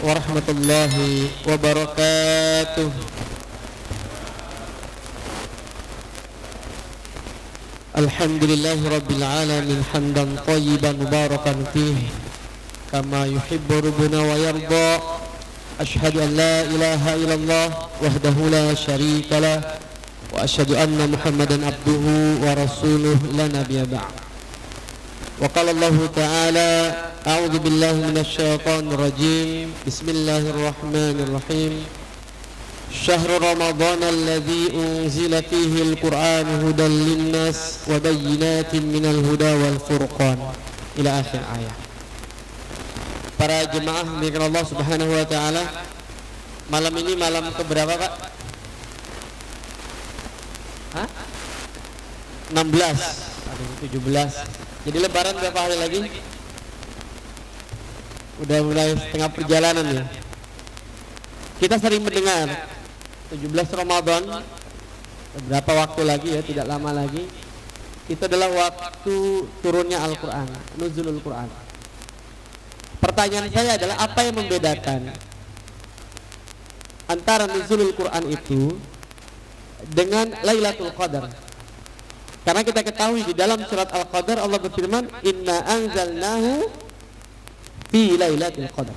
warahmatullahi wabarakatuh. Alhamdulillahi rabbil alamin hamdan thayyiban mubarakan fihi kama yuhibbu rabbuna wa yarda. Ashhadu an la ilaha illallah wahdahu la syarika lah wa asyhadu anna Muhammadan abduhu wa rasuluhu la nabiyya ba'd. Wa qala Allah ta'ala a'udzu billahi minasy syaithanir rajim. Bismillahirrahmanirrahim. Syahrul Ramadan alladzi unzila fihi al-Qur'an hudan lin-nas wa bayyinatin minal huda wal furqan ila akhir ayat. Para jemaah milik Allah Subhanahu wa taala, malam ini malam keberapa, Pak? Hah? 16. Aduh, 17. Jadi lebaran berapa hari lagi? Udah mulai setengah perjalanan ya. Kita sering mendengar 17 Ramadan, beberapa waktu lagi ya, tidak lama lagi. Itu adalah waktu turunnya Al-Quran, nuzulul Quran. Pertanyaan saya adalah apa yang membedakan antara nuzulul Quran itu dengan Lailatul Qadar? Karena kita ketahui di dalam surat Al-Qadar Allah berfirman, Inna anzalnahu fi Lailatul Qadar.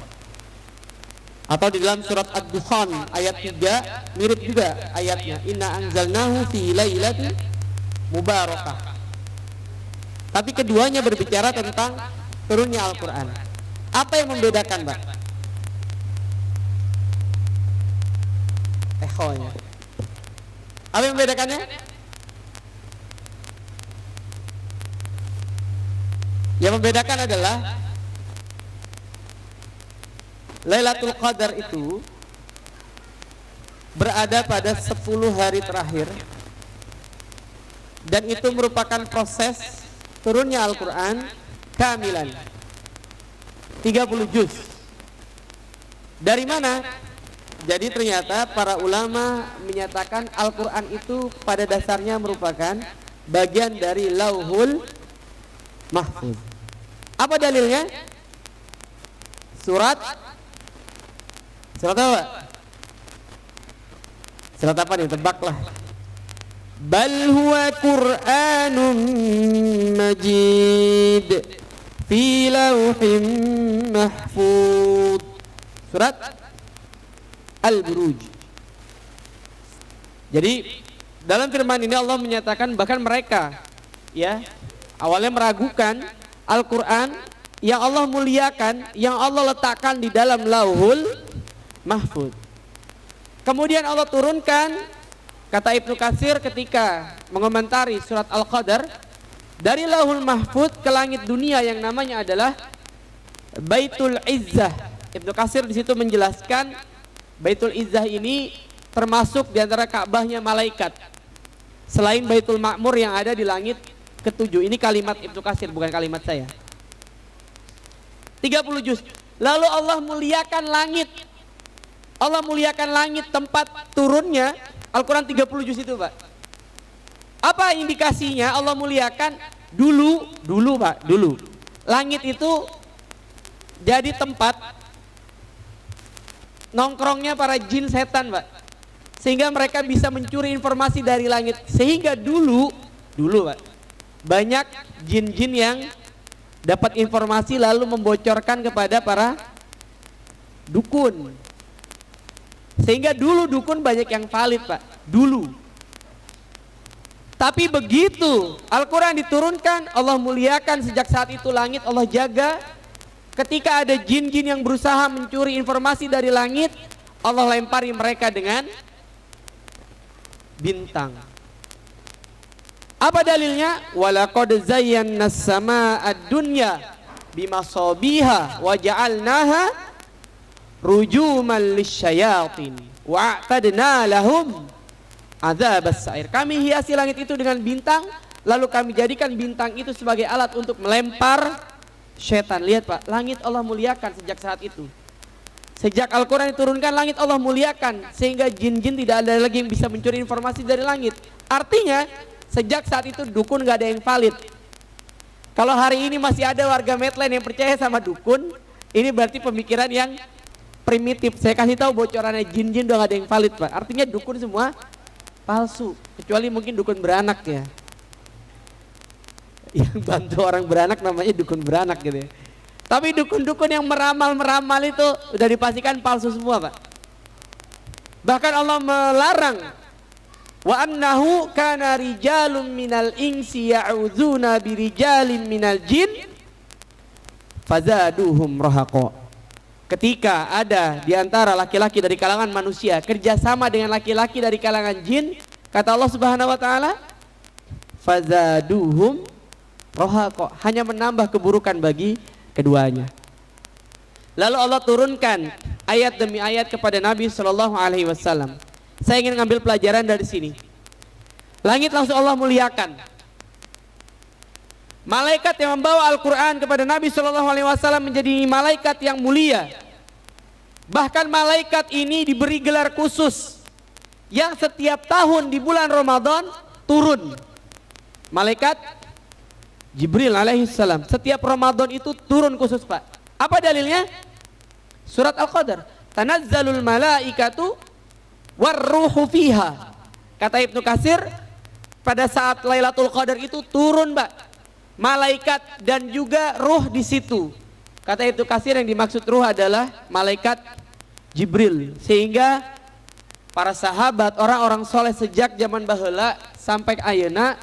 Atau di dalam surat Ad-Dukhan ayat 3 mirip juga ayatnya, Inna anzalnahu fi Lailatul Mubarakah. Tapi keduanya berbicara tentang turunnya Al-Quran. Apa yang membedakan, Pak? Ehonya. Apa yang membedakannya? Yang membedakan adalah Lailatul Qadar itu berada pada 10 hari terakhir, dan itu merupakan proses turunnya Al-Quran kamilan 30 juz. Dari mana? Jadi ternyata para ulama menyatakan Al-Quran itu pada dasarnya merupakan bagian dari Lauhul Mahfuz. Apa dalilnya? Surat apa? Surat apa nih? Tebaklah. Bal huwa Qur'anun Majid fi lauhin mahfuz. Surat Al-Buruj. Jadi dalam firman ini Allah menyatakan bahkan mereka ya awalnya meragukan Al-Quran yang Allah muliakan, yang Allah letakkan di dalam Lauhul Mahfuz. Kemudian Allah turunkan, kata Ibnu Katsir ketika mengomentari surat Al-Qadar, dari Lauhul Mahfuz ke langit dunia yang namanya adalah Baitul Izzah. Ibnu Katsir di situ menjelaskan Baitul Izzah ini termasuk di antara Ka'bahnya malaikat. Selain Baitul Ma'mur yang ada di langit ketujuh. Ini kalimat Ibnu Katsir, bukan kalimat saya. 30 juz. Lalu Allah muliakan langit. Allah muliakan langit tempat turunnya Al-Quran 30 juz itu, Pak. Apa indikasinya Allah muliakan? Dulu Pak, dulu. Langit itu jadi tempat nongkrongnya para jin setan, Pak. Sehingga mereka bisa mencuri informasi dari langit. Sehingga dulu Pak, banyak jin-jin yang dapat informasi lalu membocorkan kepada para dukun. Sehingga dulu dukun banyak yang valid, Pak. Dulu. Tapi begitu Al-Quran diturunkan, Allah muliakan. Sejak saat itu langit Allah jaga. Ketika ada jin-jin yang berusaha mencuri informasi dari langit, Allah lempari mereka dengan bintang. Apa dalilnya? Walaqad zayyana as-samaa'a ad-dunya bimasabiha wa ja'alnaha rujuman lisyayatin wa a'tadna lahum adzabas sa'ir. Kami hiasi langit itu dengan bintang, lalu kami jadikan bintang itu sebagai alat untuk melempar setan. Lihat, Pak, langit Allah muliakan sejak saat itu. Sejak Al-Quran diturunkan, langit Allah muliakan sehingga jin-jin tidak ada lagi yang bisa mencuri informasi dari langit. Artinya sejak saat itu dukun gak ada yang valid. Kalau hari ini masih ada warga Medland yang percaya sama dukun, ini berarti pemikiran yang primitif. Saya kasih tahu bocorannya, jin-jin udah gak ada yang valid Pak. Artinya dukun semua palsu, kecuali mungkin dukun beranak ya. Yang bantu orang beranak namanya dukun beranak gitu ya. Tapi dukun-dukun yang meramal itu udah dipastikan palsu semua Pak. Bahkan Allah melarang, wa annahu kana rijalun minal insi ya'udzuna birijalin minal jin fazaduhum rahaqa. Ketika ada di antara laki-laki dari kalangan manusia kerjasama dengan laki-laki dari kalangan jin, kata Allah Subhanahu wa taala, fazaduhum rahaqa, hanya menambah keburukan bagi keduanya. Lalu Allah turunkan ayat demi ayat kepada Nabi Shallallahu Alaihi Wasallam. Saya ingin ngambil pelajaran dari sini. Langit langsung Allah muliakan. Malaikat yang membawa Al-Quran kepada Nabi Shallallahu Alaihi Wasallam menjadi malaikat yang mulia. Bahkan malaikat ini diberi gelar khusus yang setiap tahun di bulan Ramadan turun. Malaikat Jibril alaihissalam setiap Ramadan itu turun khusus Pak. Apa dalilnya? Surat Al-Qadar. Tanazzalul malaikatu warruhu fiha. Kata Ibnu Katsir, pada saat Lailatul Qadar itu turun Pak, malaikat dan juga ruh di situ. Kata Ibnu Katsir yang dimaksud ruh adalah malaikat Jibril. Sehingga para sahabat, orang-orang soleh sejak zaman baheula sampai ayeuna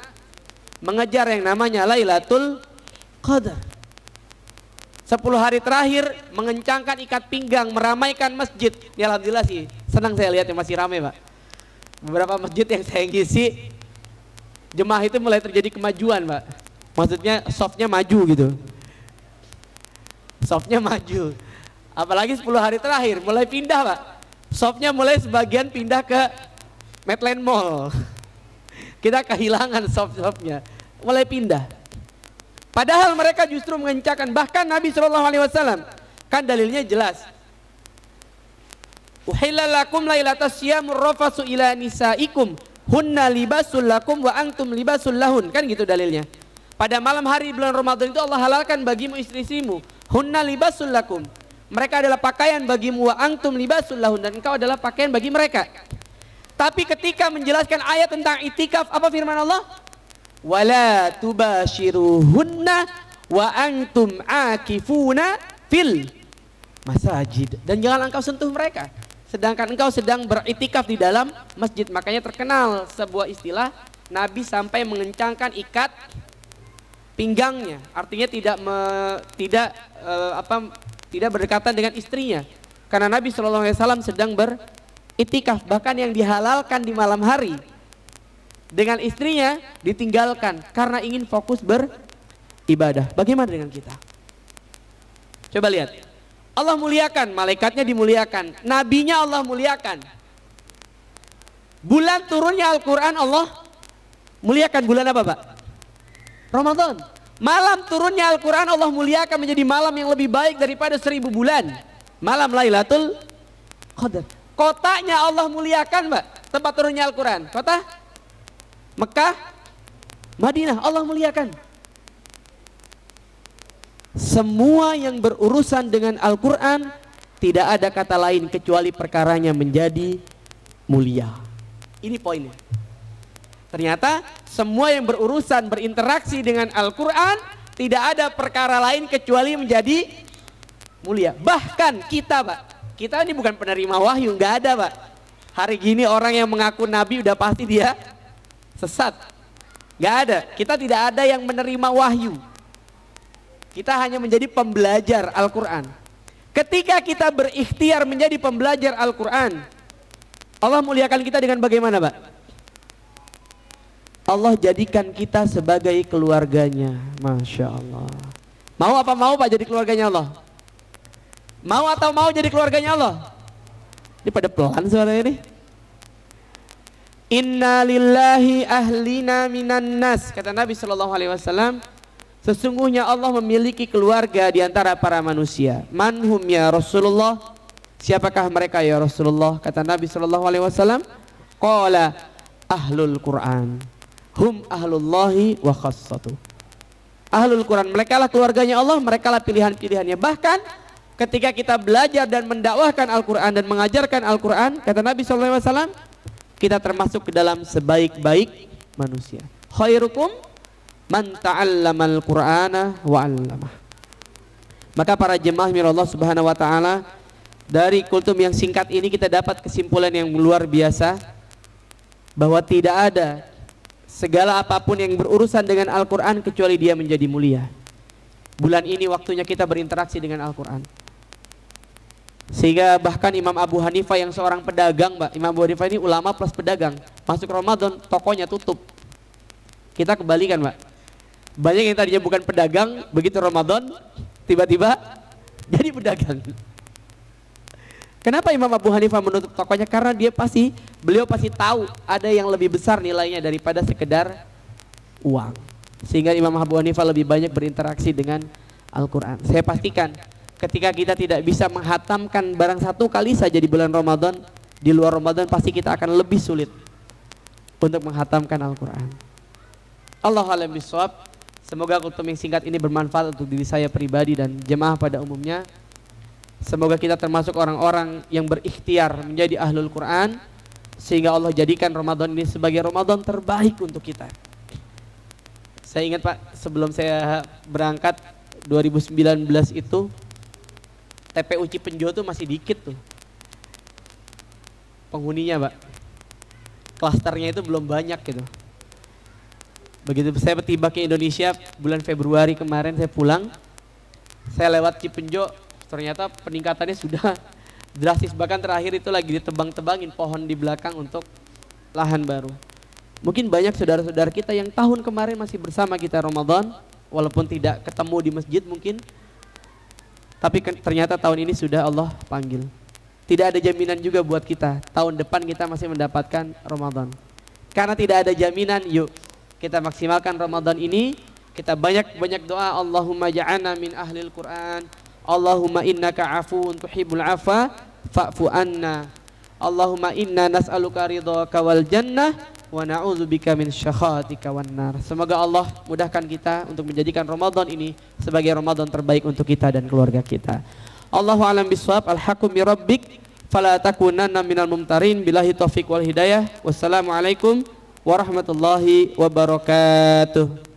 mengejar yang namanya Lailatul Qadar. 10 hari terakhir mengencangkan ikat pinggang, meramaikan masjid. Ya alhamdulillah sih, senang saya lihat yang masih ramai Pak. Beberapa masjid yang saya ngisi, jemaah itu mulai terjadi kemajuan Pak. Maksudnya softnya maju gitu. Softnya maju. Apalagi 10 hari terakhir mulai pindah Pak. Softnya mulai sebagian pindah ke Medland Mall. Kita kehilangan soft-softnya, mulai pindah. Padahal mereka justru mengencangkan, bahkan Nabi Shallallahu Alaihi Wasallam kan dalilnya jelas. Uhilla lakum lailatas syiyamur rafasu ila nisaikum hunna libasul lakum wa antum libasul lahun, kan gitu dalilnya. Pada malam hari bulan Ramadan itu Allah halalkan bagimu istri-istrimu, hunna libasul lakum, mereka adalah pakaian bagimu, wa antum libasul lahun, dan engkau adalah pakaian bagi mereka. Tapi ketika menjelaskan ayat tentang itikaf, apa firman Allah? Wala tubashiruhunna wa antum akifuna fil masajid, dan jangan engkau sentuh mereka sedangkan engkau sedang beritikaf di dalam masjid. Makanya terkenal sebuah istilah, Nabi sampai mengencangkan ikat pinggangnya, artinya tidak berdekatan dengan istrinya, karena Nabi SAW sedang beritikaf. Bahkan yang dihalalkan di malam hari dengan istrinya ditinggalkan karena ingin fokus beribadah. Bagaimana dengan kita? Coba lihat, Allah muliakan, malaikatnya dimuliakan, nabinya Allah muliakan. Bulan turunnya Al-Quran Allah muliakan. Bulan apa Pak? Ramadan. Malam turunnya Al-Quran Allah muliakan menjadi malam yang lebih baik daripada 1000 bulan. Malam Lailatul Qadar. Kotanya Allah muliakan Mbak, tempat turunnya Al-Quran. Kota Mekah, Madinah, Allah muliakan. Semua yang berurusan dengan Al-Quran, tidak ada kata lain kecuali perkaranya menjadi mulia. Ini poinnya. Ternyata semua yang berurusan berinteraksi dengan Al-Quran, tidak ada perkara lain kecuali menjadi mulia. Bahkan kita Pak, kita ini bukan penerima wahyu, nggak ada Pak. Hari gini orang yang mengaku Nabi udah pasti dia sesat. Nggak ada, kita tidak ada yang menerima wahyu. Kita hanya menjadi pembelajar Al-Quran. Ketika kita berikhtiar menjadi pembelajar Al-Quran, Allah muliakan kita dengan bagaimana Pak? Allah jadikan kita sebagai keluarganya. Masya Allah. Mau apa mau Pak jadi keluarganya Allah? Mau atau mau jadi keluarganya Allah? Ini pada pelan suara ini. Inna lillahi ahlina minan nas, kata Nabi SAW. Sesungguhnya Allah memiliki keluarga di antara para manusia. Manhum ya Rasulullah, siapakah mereka ya Rasulullah? Kata Nabi SAW, qala ahlul Quran, hum ahlullahi wa khassatuh. Ahlul Quran, mereka lah keluarganya Allah, mereka lah pilihan-pilihannya. Bahkan ketika kita belajar dan mendakwahkan Al-Quran dan mengajarkan Al-Quran, kata Nabi SAW, kita termasuk ke dalam sebaik-baik manusia. Khairukum man ta'allamal Qur'ana wa 'allamah. Maka para jemaah Allah Subhanahu wa taala, dari kultum yang singkat ini kita dapat kesimpulan yang luar biasa bahwa tidak ada segala apapun yang berurusan dengan Al-Quran kecuali dia menjadi mulia. Bulan ini waktunya kita berinteraksi dengan Al-Quran. Sehingga bahkan Imam Abu Hanifah yang seorang pedagang, Mbak, Imam Abu Hanifah ini ulama plus pedagang. Masuk Ramadan tokonya tutup. Kita kebalikan, Mbak. Banyak yang tadinya bukan pedagang, begitu Ramadan tiba-tiba jadi pedagang. Kenapa Imam Abu Hanifah menutup tokonya? Karena beliau pasti tahu ada yang lebih besar nilainya daripada sekedar uang. Sehingga Imam Abu Hanifah lebih banyak berinteraksi dengan Al-Quran. Saya pastikan ketika kita tidak bisa menghatamkan barang satu kali saja di bulan Ramadan, di luar Ramadan pasti kita akan lebih sulit untuk menghatamkan Al-Quran. Allahu a'lam bishawab. Semoga kultum yang singkat ini bermanfaat untuk diri saya pribadi dan jemaah pada umumnya. Semoga kita termasuk orang-orang yang berikhtiar menjadi ahlul Quran, sehingga Allah jadikan Ramadan ini sebagai Ramadan terbaik untuk kita. Saya ingat, Pak, sebelum saya berangkat 2019 itu TPU Cipenjo tuh masih dikit tuh penghuninya, Pak. Klasternya itu belum banyak gitu. Begitu saya tiba ke Indonesia bulan Februari kemarin, saya pulang, saya lewat Cipenjo, ternyata peningkatannya sudah drastis. Bahkan terakhir itu lagi ditebang-tebangin pohon di belakang untuk lahan baru. Mungkin banyak saudara-saudara kita yang tahun kemarin masih bersama kita Ramadan, walaupun tidak ketemu di masjid mungkin, tapi ternyata tahun ini sudah Allah panggil. Tidak ada jaminan juga buat kita tahun depan kita masih mendapatkan Ramadan. Karena tidak ada jaminan, yuk kita maksimalkan Ramadan ini. Kita banyak-banyak doa, Allahumma ja'alna min ahlil Quran, Allahumma innaka afuun tuhibbul afa fa'fu anna, Allahumma inna nas'aluka ridhaka wal jannah wa na'udzubika min syakhatika wan nar. Semoga Allah mudahkan kita untuk menjadikan Ramadan ini sebagai Ramadan terbaik untuk kita dan keluarga kita. Allahu a'lam bishawab. Al-haqqu mi rabbik fala takunanna minal mumtarin. Billahi taufiq wal hidayah. Wassalamualaikum warahmatullahi wabarakatuh.